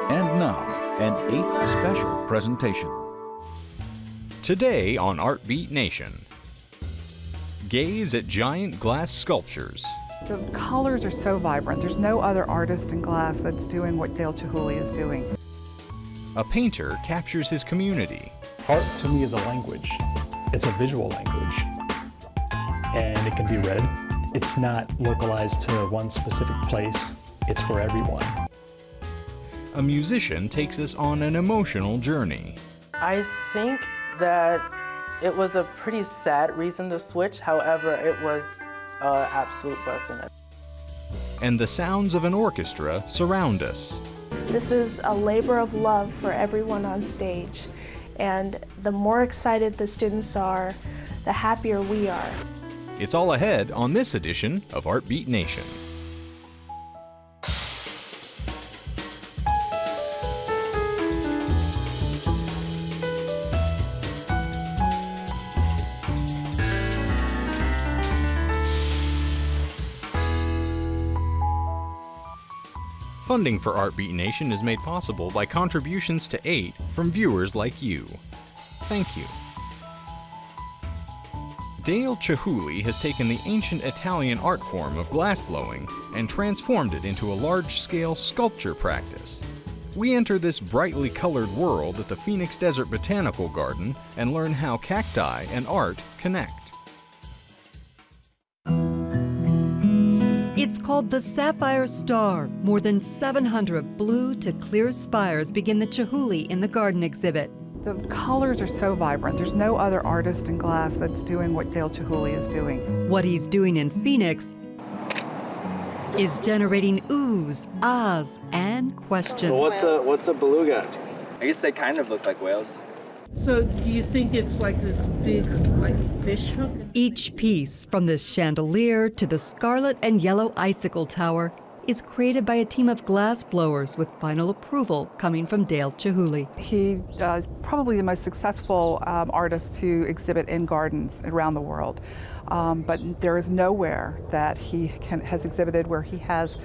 And now, an 8th special presentation. Today on Artbeat Nation, gaze at giant glass sculptures. The colors are so vibrant. There's no other artist in glass that's doing what Dale Chihuly is doing. A painter captures his community. Art to me is a language. It's a visual language, and it can be read. It's not localized to one specific place. It's for everyone. A musician takes us on an emotional journey. I think that it was a pretty sad reason to switch. However, it was an absolute blessing. And the sounds of an orchestra surround us. This is a labor of love for everyone on stage. And the more excited the students are, the happier we are. It's all ahead on this edition of Artbeat Nation. Funding for Artbeat Nation is made possible by contributions to 8 from viewers like you. Thank you. Dale Chihuly has taken the ancient Italian art form of glassblowing and transformed it into a large-scale sculpture practice. We enter this brightly colored world at the Phoenix Desert Botanical Garden and learn how cacti and art connect. It's called the Sapphire Star. More than 700 blue to clear spires begin the Chihuly in the garden exhibit. The colors are so vibrant. There's no other artist in glass that's doing what Dale Chihuly is doing. What he's doing in Phoenix is generating oohs, ahs, and questions. What's a beluga? I guess they kind of look like whales. So do you think it's like this big, like, fish hook? Each piece, from this chandelier to the scarlet and yellow icicle tower, is created by a team of glass blowers with final approval coming from Dale Chihuly. He is probably the most successful artist to exhibit in gardens around the world. But there is nowhere that he has exhibited where he has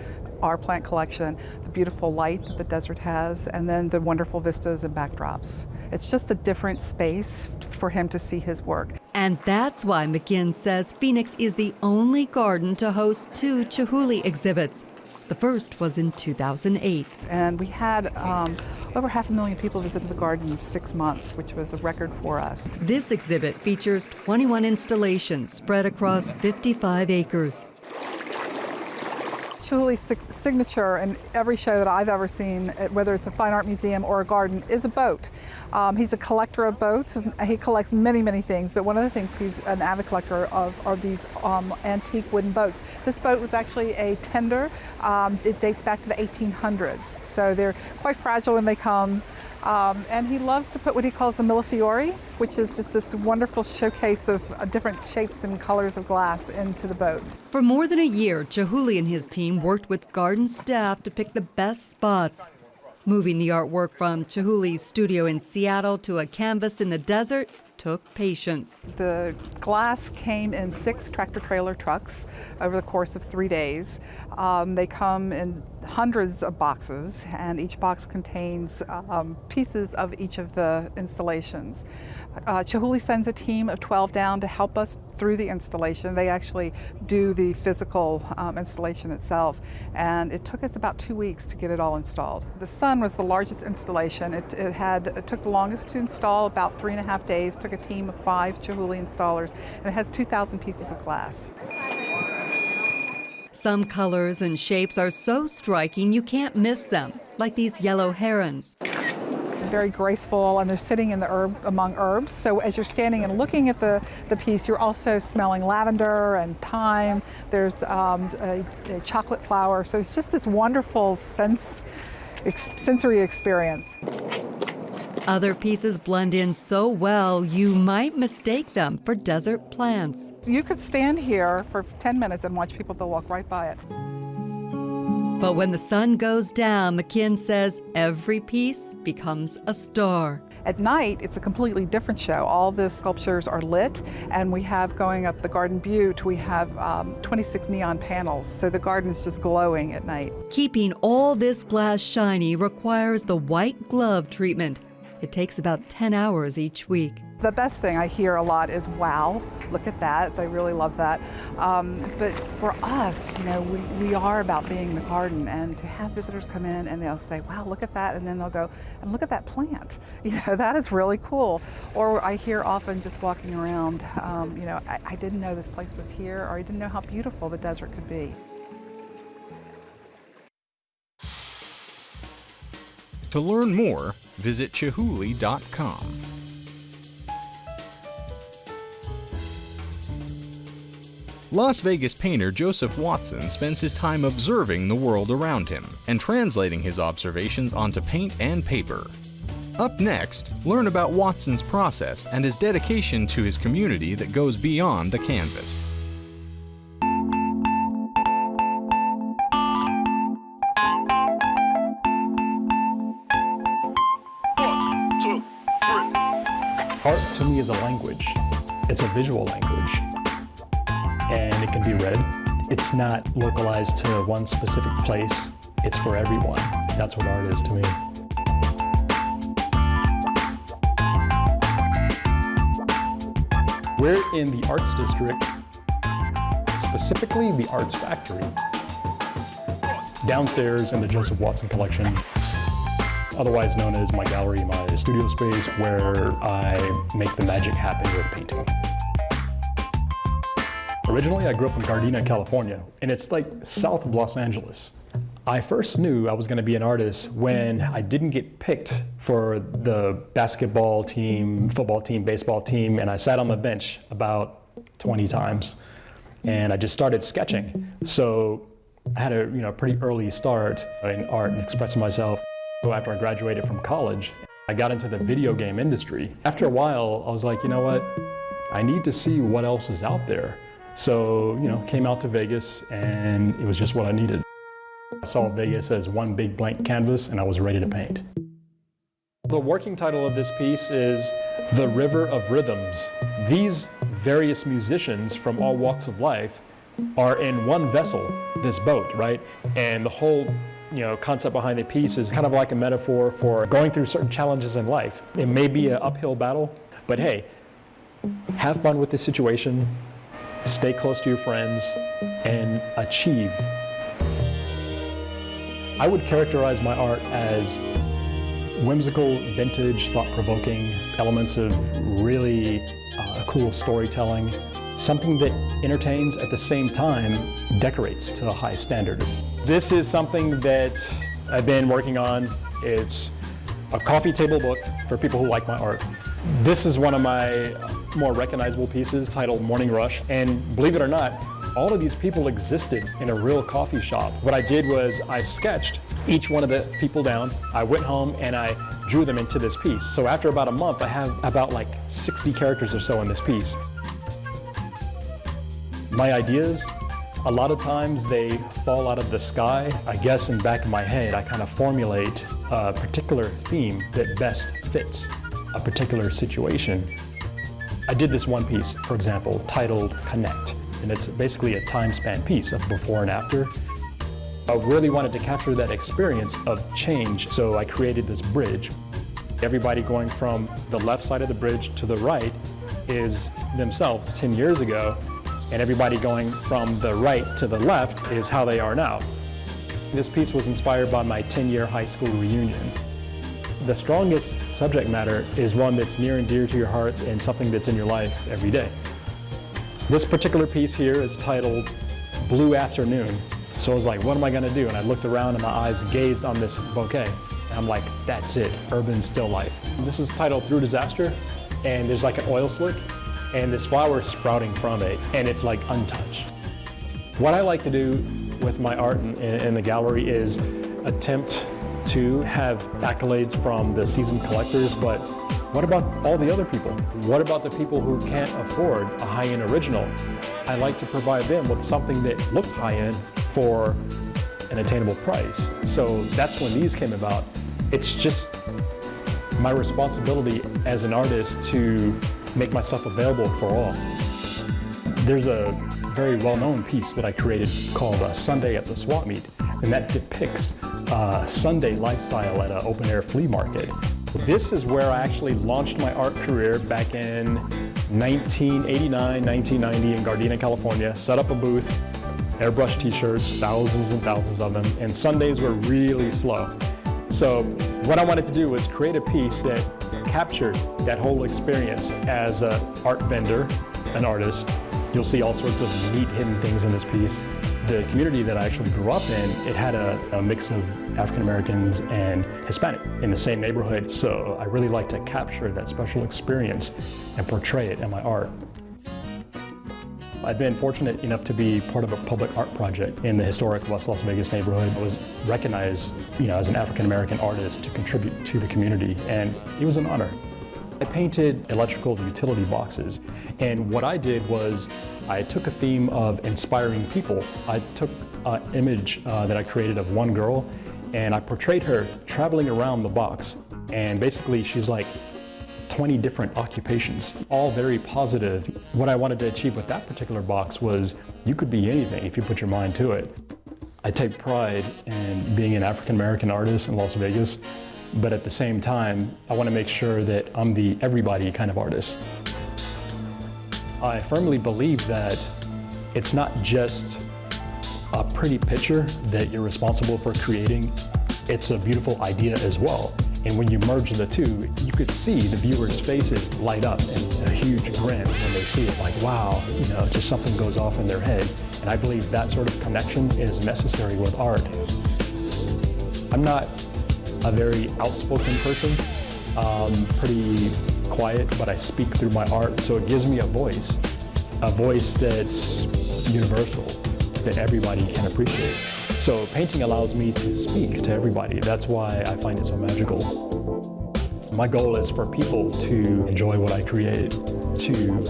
our plant collection, the beautiful light that the desert has, and then the wonderful vistas and backdrops. It's just a different space for him to see his work. And that's why McGinn says Phoenix is the only garden to host 2 Chihuly exhibits. The first was in 2008. And we had over 500,000 people visited the garden in 6 months, which was a record for us. This exhibit features 21 installations spread across 55 acres. Chihuly's signature in every show that I've ever seen, whether it's a fine art museum or a garden, is a boat. He's a collector of boats. He collects many, many things, but one of the things he's an avid collector of are these antique wooden boats. This boat was actually a tender. It dates back to the 1800s, so they're quite fragile when they come. And he loves to put what he calls a millefiori, which is just this wonderful showcase of different shapes and colors of glass into the boat. For more than a year, Chihuly and his team worked with garden staff to pick the best spots. Moving the artwork from Chihuly's studio in Seattle to a canvas in the desert took patience. The glass came in 6 tractor-trailer trucks over the course of 3 days. They come in hundreds of boxes, and each box contains pieces of each of the installations. Chihuly sends a team of 12 down to help us through the installation. They actually do the physical installation itself, and it took us about 2 weeks to get it all installed. The sun was the largest installation. It took the longest to install, about 3.5 days. It took a team of 5 Chihuly installers, and it has 2,000 pieces of glass. Some colors and shapes are so striking you can't miss them, like these yellow herons. Very graceful, and they're sitting in the among herbs. So as you're standing and looking at the piece, you're also smelling lavender and thyme. There's a chocolate flower. So it's just this wonderful sensory experience. Other pieces blend in so well, you might mistake them for desert plants. You could stand here for 10 minutes and watch people, they'll walk right by it. But when the sun goes down, McGinn says every piece becomes a star. At night, it's a completely different show. All the sculptures are lit, and we have, going up the Garden Butte, we have 26 neon panels, so the garden is just glowing at night. Keeping all this glass shiny requires the white glove treatment. It takes about 10 hours each week. The best thing I hear a lot is, wow, look at that. They really love that. But for us, you know, we are about being the garden, and to have visitors come in and they'll say, wow, look at that, and then they'll go, and look at that plant. You know, that is really cool. Or I hear often just walking around, you know, I didn't know this place was here, or I didn't know how beautiful the desert could be. To learn more, visit Chihuly.com. Las Vegas painter Joseph Watson spends his time observing the world around him and translating his observations onto paint and paper. Up next, learn about Watson's process and his dedication to his community that goes beyond the canvas. Art to me is a language. It's a visual language. And it can be read. It's not localized to one specific place. It's for everyone. That's what art is to me. We're in the Arts District, specifically the Arts Factory. Downstairs in the Joseph Watson collection, otherwise known as my gallery, my studio space, where I make the magic happen with painting. Originally, I grew up in Gardena, California, and it's like south of Los Angeles. I first knew I was going to be an artist when I didn't get picked for the basketball team, football team, baseball team, and I sat on the bench about 20 times, and I just started sketching. So I had a pretty early start in art and expressing myself. So after I graduated from college, I got into the video game industry. After a while, I was like, you know what? I need to see what else is out there. So, came out to Vegas, and it was just what I needed. I saw Vegas as one big blank canvas, and I was ready to paint. The working title of this piece is The River of Rhythms. These various musicians from all walks of life are in one vessel, this boat, right? And the whole concept behind the piece is kind of like a metaphor for going through certain challenges in life. It may be an uphill battle, but hey, have fun with the situation, stay close to your friends, and achieve. I would characterize my art as whimsical, vintage, thought-provoking, elements of really cool storytelling, something that entertains at the same time decorates to a high standard. This is something that I've been working on. It's a coffee table book for people who like my art. This is one of my more recognizable pieces titled Morning Rush. And believe it or not, all of these people existed in a real coffee shop. What I did was I sketched each one of the people down. I went home and I drew them into this piece. So after about a month, I have about like 60 characters or so in this piece. My ideas, a lot of times they fall out of the sky. I guess in the back of my head, I kind of formulate a particular theme that best fits a particular situation. I did this one piece, for example, titled Connect, and it's basically a time span piece of before and after. I really wanted to capture that experience of change, so I created this bridge. Everybody going from the left side of the bridge to the right is themselves 10 years ago, and everybody going from the right to the left is how they are now. This piece was inspired by my 10-year high school reunion. The strongest subject matter is one that's near and dear to your heart and something that's in your life every day. This particular piece here is titled Blue Afternoon. So I was like, what am I gonna do? And I looked around and my eyes gazed on this bouquet. And I'm like, that's it, urban still life. This is titled Through Disaster, and there's like an oil slick, and this flower is sprouting from it, and it's like untouched. What I like to do with my art in the gallery is attempt to have accolades from the seasoned collectors, but what about all the other people? What about the people who can't afford a high-end original? I like to provide them with something that looks high-end for an attainable price. So that's when these came about. It's just my responsibility as an artist to make myself available for all. There's a very well-known piece that I created called Sunday at the Swap Meet, and that depicts Sunday lifestyle at an open-air flea market. This is where I actually launched my art career back in 1989, 1990 in Gardena, California. Set up a booth, airbrush t-shirts, thousands and thousands of them, and Sundays were really slow. So what I wanted to do was create a piece that captured that whole experience as an art vendor, an artist. You'll see all sorts of neat hidden things in this piece. The community that I actually grew up in, it had a mix of African Americans and Hispanic in the same neighborhood, so I really like to capture that special experience and portray it in my art. I've been fortunate enough to be part of a public art project in the historic West Las Vegas neighborhood. I was recognized, as an African American artist to contribute to the community, and it was an honor. I painted electrical utility boxes, and what I did was I took a theme of inspiring people. I took an image that I created of one girl, and I portrayed her traveling around the box, and basically she's like 20 different occupations, all very positive. What I wanted to achieve with that particular box was you could be anything if you put your mind to it. I take pride in being an African American artist in Las Vegas, but at the same time, I want to make sure that I'm the everybody kind of artist. I firmly believe that it's not just a pretty picture that you're responsible for creating, it's a beautiful idea as well. And when you merge the two, you could see the viewers' faces light up and a huge grin when they see it, like, wow, just something goes off in their head. And I believe that sort of connection is necessary with art. I'm not a very outspoken person, pretty quiet, but I speak through my art, so it gives me a voice that's universal, that everybody can appreciate. So painting allows me to speak to everybody. That's why I find it so magical. My goal is for people to enjoy what I create, to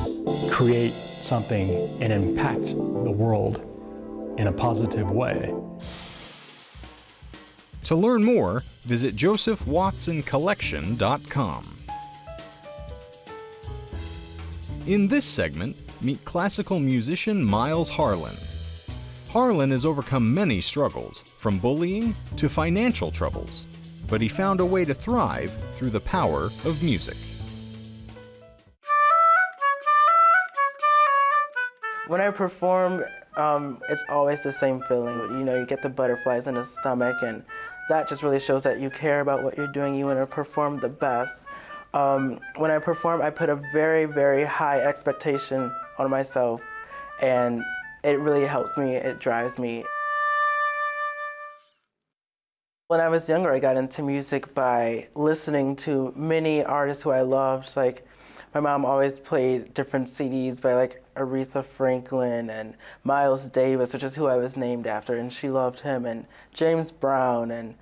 create something and impact the world in a positive way. To learn more, visit josephwatsoncollection.com. In this segment, meet classical musician Miles Harlan. Harlan has overcome many struggles, from bullying to financial troubles, but he found a way to thrive through the power of music. When I perform, it's always the same feeling. You get the butterflies in the stomach, and that just really shows that you care about what you're doing. You want to perform the best. When I perform, I put a very, very high expectation on myself, and it really helps me, it drives me. When I was younger, I got into music by listening to many artists who I loved. Like, my mom always played different CDs by Aretha Franklin and Miles Davis, which is who I was named after, and she loved him, and James Brown, and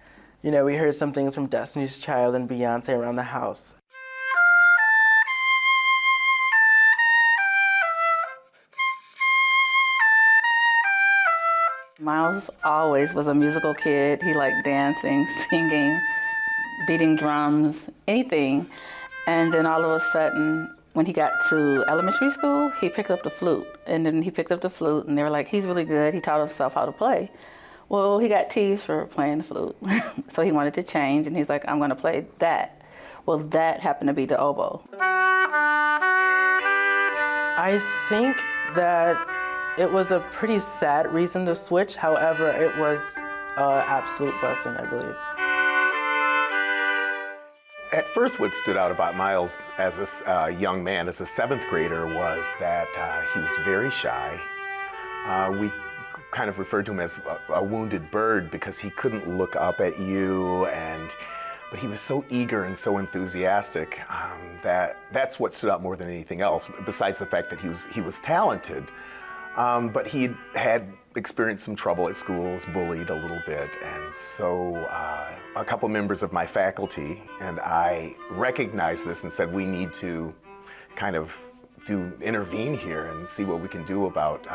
we heard some things from Destiny's Child and Beyonce around the house. Miles always was a musical kid. He liked dancing, singing, beating drums, anything. And then all of a sudden, when he got to elementary school, he picked up the flute. And then he picked up the flute, and they were like, he's really good. He taught himself how to play. Well, he got teased for playing the flute. So he wanted to change, and he's like, I'm going to play that. Well, that happened to be the oboe. I think that it was a pretty sad reason to switch. However, it was an absolute blessing, I believe. At first, what stood out about Miles as a young man, as a 7th grader, was that he was very shy. We kind of referred to him as a wounded bird because he couldn't look up at you, but he was so eager and so enthusiastic that's what stood out more than anything else, besides the fact that he was talented. But he had experienced some trouble at school, was bullied a little bit, and so a couple members of my faculty and I recognized this and said, we need to kind of intervene here and see what we can do about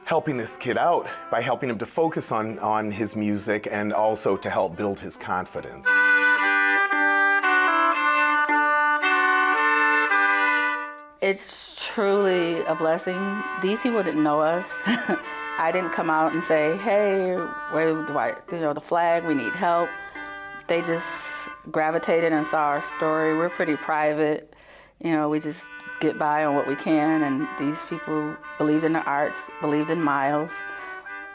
helping this kid out by helping him to focus on his music and also to help build his confidence. It's truly a blessing. These people didn't know us. I didn't come out and say, hey, wave the flag, we need help. They just gravitated and saw our story. We're pretty private. We just get by on what we can, and these people believed in the arts, believed in Miles,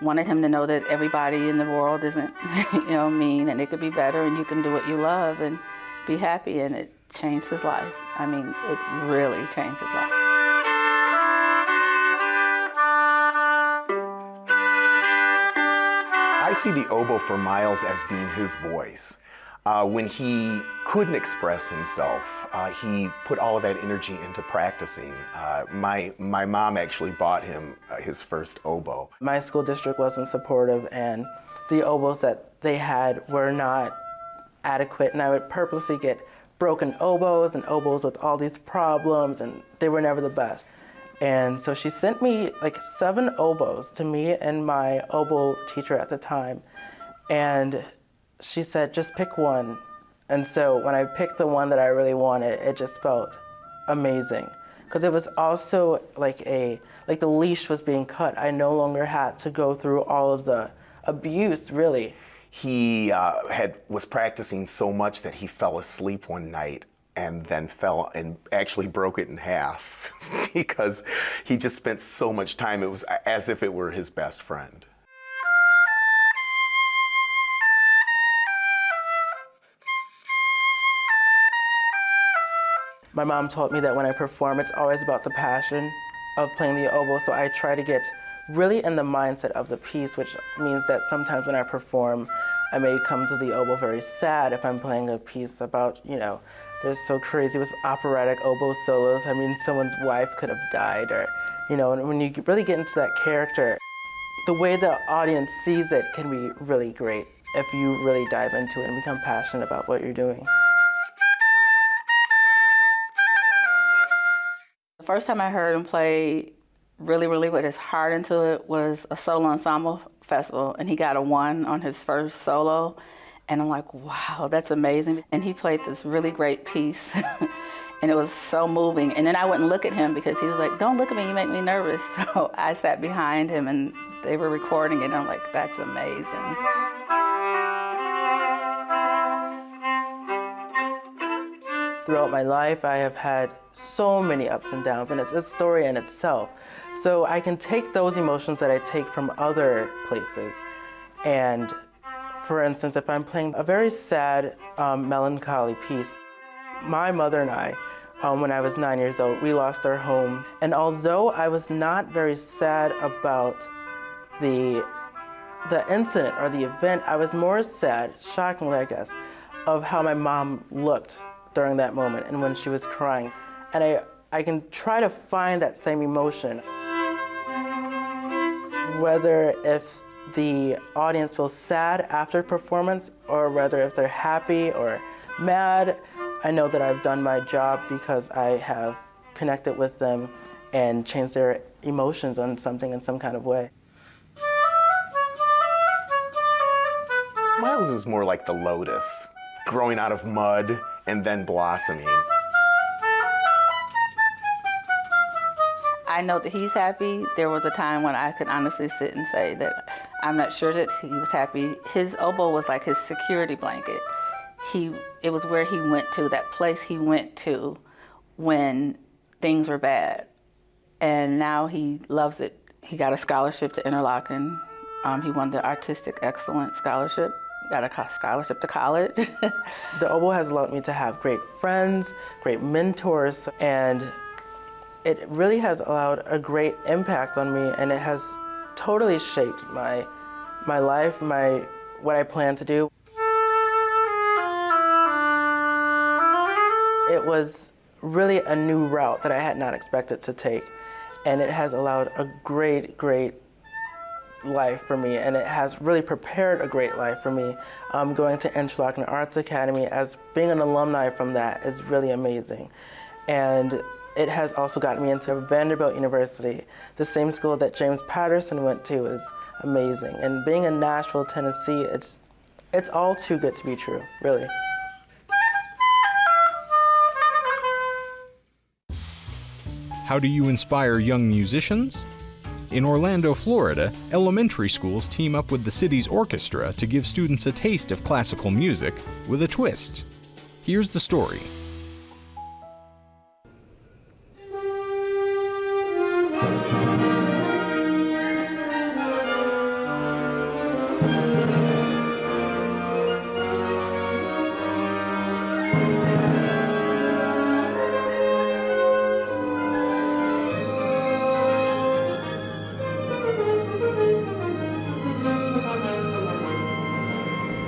wanted him to know that everybody in the world isn't, mean, and it could be better, and you can do what you love and be happy, and it changed his life. I mean, it really changed his life. I see the oboe for Miles as being his voice. When he couldn't express himself, he put all of that energy into practicing. My mom actually bought him his first oboe. My school district wasn't supportive, and the oboes that they had were not adequate, and I would purposely get broken oboes and oboes with all these problems, and they were never the best. And so she sent me like 7 oboes to me and my oboe teacher at the time, and she said, just pick one. And so when I picked the one that I really wanted, it just felt amazing. Because it was also like the leash was being cut. I no longer had to go through all of the abuse, really. He was practicing so much that he fell asleep one night and then fell and actually broke it in half because he just spent so much time. It was as if it were his best friend. My mom taught me that when I perform, it's always about the passion of playing the oboe, so I try to get really in the mindset of the piece, which means that sometimes when I perform, I may come to the oboe very sad if I'm playing a piece about, they're so crazy with operatic oboe solos. I mean, someone's wife could have died, or, and when you really get into that character, the way the audience sees it can be really great if you really dive into it and become passionate about what you're doing. The first time I heard him play really with his heart into it was a solo ensemble festival, and he got a 1 on his first solo, and I'm like, wow, that's amazing. And he played this really great piece, and it was so moving. And then I wouldn't look at him because he was like, don't look at me, you make me nervous. So I sat behind him, and they were recording it, and I'm like, that's amazing. Throughout my life, I have had so many ups and downs, and it's a story in itself. So I can take those emotions that I take from other places. And for instance, if I'm playing a very sad, melancholy piece, my mother and I, when I was 9 years old, we lost our home. And although I was not very sad about the incident or the event, I was more sad, shockingly I guess, of how my mom looked during that moment and when she was crying. And I can try to find that same emotion. Whether if the audience feels sad after performance or whether if they're happy or mad, I know that I've done my job because I have connected with them and changed their emotions on something in some kind of way. Miles is more like the lotus, growing out of mud and then blossoming. I know that he's happy. There was a time when I could honestly sit and say that I'm not sure that he was happy. His oboe was like his security blanket. It was where he went to, that place he went to when things were bad. And now he loves it. He got a scholarship to Interlochen. He won the Artistic Excellence Scholarship. Got a scholarship to college. The oboe has allowed me to have great friends, great mentors, and it really has allowed a great impact on me, and it has totally shaped my life, what I plan to do. It was really a new route that I had not expected to take, and it has allowed a great life for me, and it has really prepared a great life for me. Going to Interlochen Arts Academy as being an alumni from that is really amazing. And it has also gotten me into Vanderbilt University. The same school that James Patterson went to is amazing. And being in Nashville, Tennessee, it's all too good to be true, really. How do you inspire young musicians? In Orlando, Florida, elementary schools team up with the city's orchestra to give students a taste of classical music with a twist. Here's the story.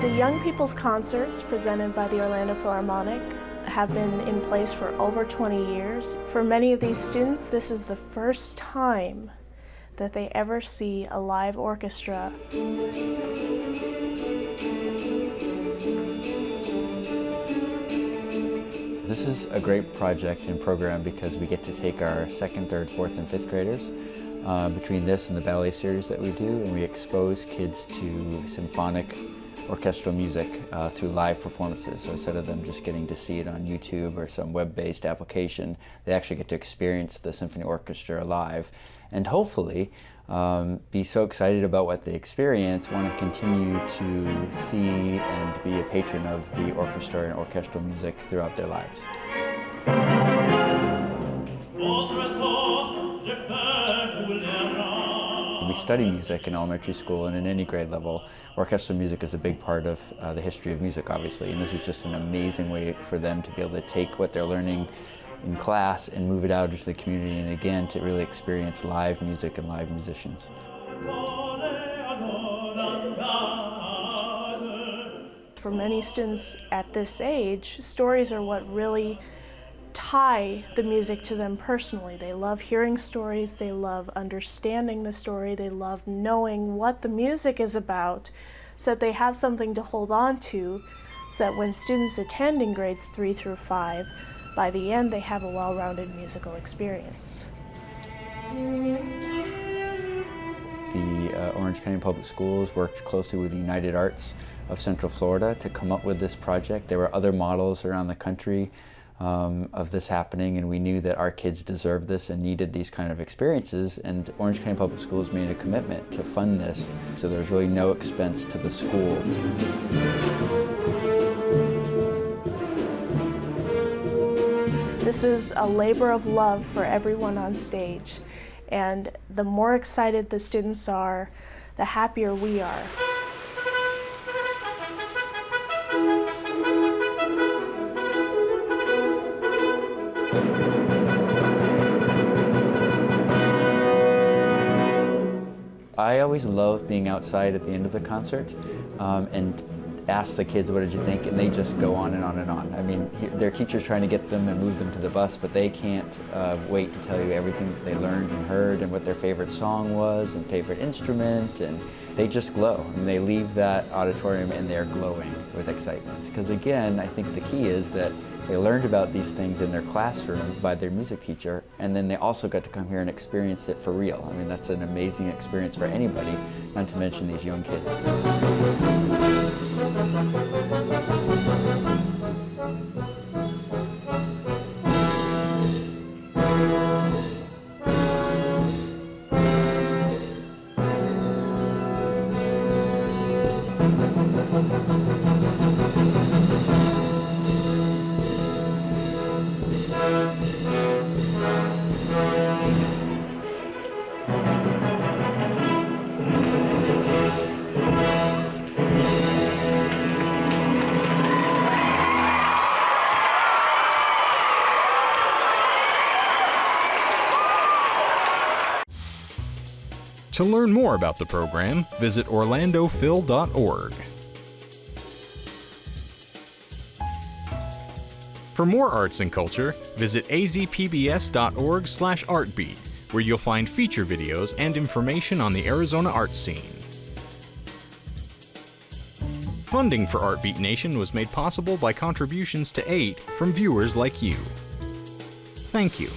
The Young People's Concerts presented by the Orlando Philharmonic have been in place for over 20 years. For many of these students, this is the first time that they ever see a live orchestra. This is a great project and program because we get to take our 2nd, 3rd, 4th, and 5th graders between this and the ballet series that we do, and we expose kids to symphonic orchestral music through live performances. So instead of them just getting to see it on YouTube or some web-based application, they actually get to experience the symphony orchestra live and hopefully be so excited about what they experience, want to continue to see and be a patron of the orchestra and orchestral music throughout their lives. We study music in elementary school, and in any grade level, orchestral music is a big part of the history of music, obviously, and this is just an amazing way for them to be able to take what they're learning in class and move it out into the community, and again, to really experience live music and live musicians. For many students at this age, stories are what really tie the music to them personally. They love hearing stories, they love understanding the story, they love knowing what the music is about, so that they have something to hold on to, so that when students attend in grades 3 through 5, by the end they have a well-rounded musical experience. The Orange County Public Schools worked closely with the United Arts of Central Florida to come up with this project. There were other models around the country of this happening, and we knew that our kids deserved this and needed these kind of experiences, and Orange County Public Schools made a commitment to fund this, so there's really no expense to the school. This is a labor of love for everyone on stage, and the more excited the students are, the happier we are. I always love being outside at the end of the concert and ask the kids, what did you think? And they just go on and on and on. I mean, their teacher's trying to get them and move them to the bus, but they can't wait to tell you everything that they learned and heard and what their favorite song was and favorite instrument, and they just glow. And they leave that auditorium and they're glowing with excitement. Because again, I think the key is that they learned about these things in their classroom by their music teacher, and then they also got to come here and experience it for real. I mean, that's an amazing experience for anybody, not to mention these young kids. To learn more about the program, visit orlandophil.org. For more arts and culture, visit azpbs.org/artbeat, where you'll find feature videos and information on the Arizona arts scene. Funding for Artbeat Nation was made possible by contributions to 8 from viewers like you. Thank you.